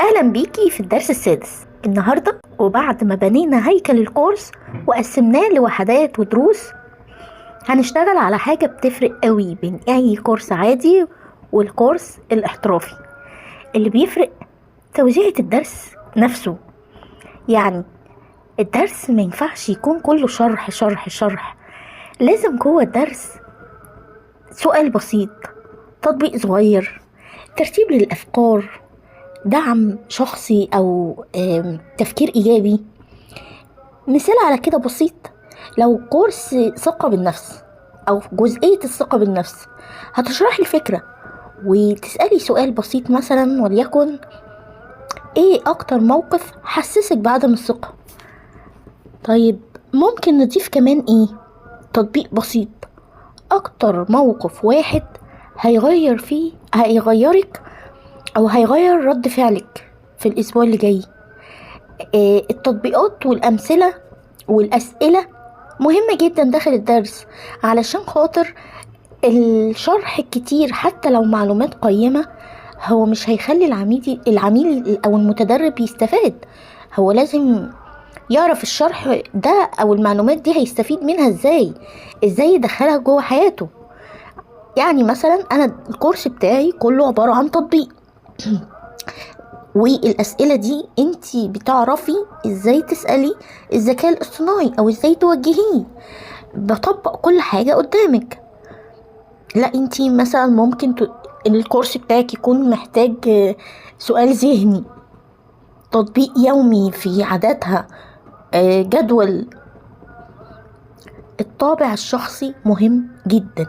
أهلا بيكي في الدرس السادس النهاردة. وبعد ما بنينا هيكل الكورس وقسمناه لوحدات ودروس، هنشتغل على حاجة بتفرق قوي بين أي كورس عادي والكورس الاحترافي. اللي بيفرق توزيعة الدرس نفسه. يعني الدرس ما ينفعش يكون كله شرح شرح شرح، لازم جوه الدرس سؤال بسيط، تطبيق صغير، ترتيب للأفكار، دعم شخصي أو تفكير إيجابي. مثال على كده بسيط، لو كورس ثقة بالنفس أو جزئية الثقة بالنفس، هتشرح الفكرة وتسألي سؤال بسيط مثلا، وليكن ايه أكتر موقف حسسك بعدم الثقة؟ طيب ممكن نضيف كمان ايه؟ تطبيق بسيط، أكتر موقف واحد هيغيرك أو هيغير رد فعلك في الأسبوع اللي جاي. التطبيقات والأمثلة والأسئلة مهمة جدا داخل الدرس، علشان خاطر الشرح الكتير حتى لو معلومات قيمة هو مش هيخلي العميل أو المتدرب يستفاد. هو لازم يعرف الشرح ده أو المعلومات دي هيستفيد منها ازاي يدخلها جوه حياته. يعني مثلا أنا الكورس بتاعي كله عبارة عن تطبيق والأسئلة دي انتي بتعرفي ازاي تسألي الذكاء الاصطناعي او ازاي توجهيه. بطبق كل حاجة قدامك. لا انتي مثلا ممكن الكورس بتاعك يكون محتاج سؤال ذهني، تطبيق يومي في عاداتها، جدول. الطابع الشخصي مهم جدا،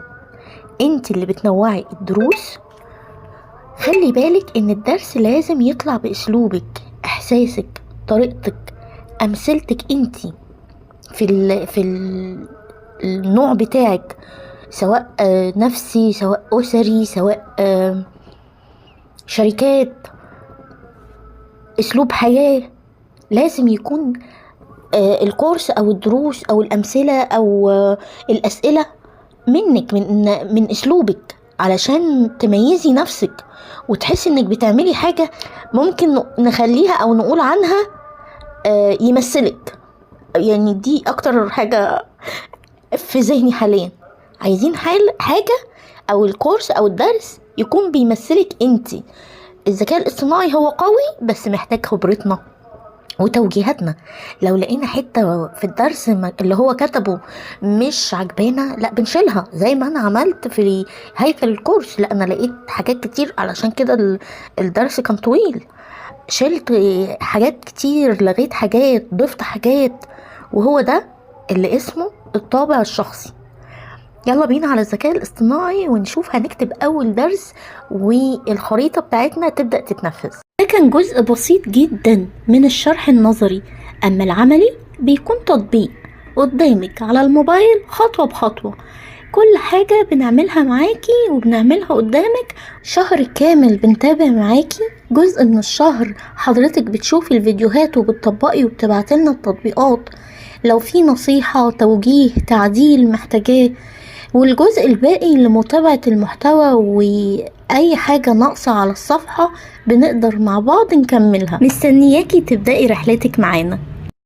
انتي اللي بتنوعي الدروس. خلي بالك ان الدرس لازم يطلع باسلوبك، احساسك، طريقتك، امثلتك انتي في النوع بتاعك، سواء نفسي، سواء اسري، سواء شركات، اسلوب حياة. لازم يكون الكورس او الدروس او الامثلة او الاسئلة منك، من اسلوبك، علشان تميزي نفسك وتحسي انك بتعملي حاجة ممكن نخليها او نقول عنها يمثلك. يعني دي اكتر حاجة في ذهني حاليا. عايزين حاجة او الكورس او الدرس يكون بيمثلك انتي. الذكاء الاصطناعي هو قوي بس محتاج خبرتنا وتوجيهاتنا. لو لقينا حتة في الدرس اللي هو كتبه مش عجبانا، لا بنشيلها زي ما انا عملت في هيكل الكورس. لا انا لقيت حاجات كتير، علشان كده الدرس كان طويل، شلت حاجات كتير، لغيت حاجات، ضفت حاجات. وهو ده اللي اسمه الطابع الشخصي. يلا بينا على الذكاء الاصطناعي ونشوف هنكتب اول درس والخريطة بتاعتنا تبدأ تتنفذ. ده كان جزء بسيط جدا من الشرح النظري، اما العملي بيكون تطبيق قدامك على الموبايل خطوة بخطوة. كل حاجة بنعملها معاكي وبنعملها قدامك. شهر كامل بنتابع معاكي، جزء من الشهر حضرتك بتشوفي الفيديوهات وبتطبقي وبتبعتلنا التطبيقات لو في نصيحة، توجيه، تعديل محتاجاه، والجزء الباقي لمتابعة المحتوى وأي حاجة ناقصة على الصفحة بنقدر مع بعض نكملها. مستنياكي تبدأي رحلتك معانا.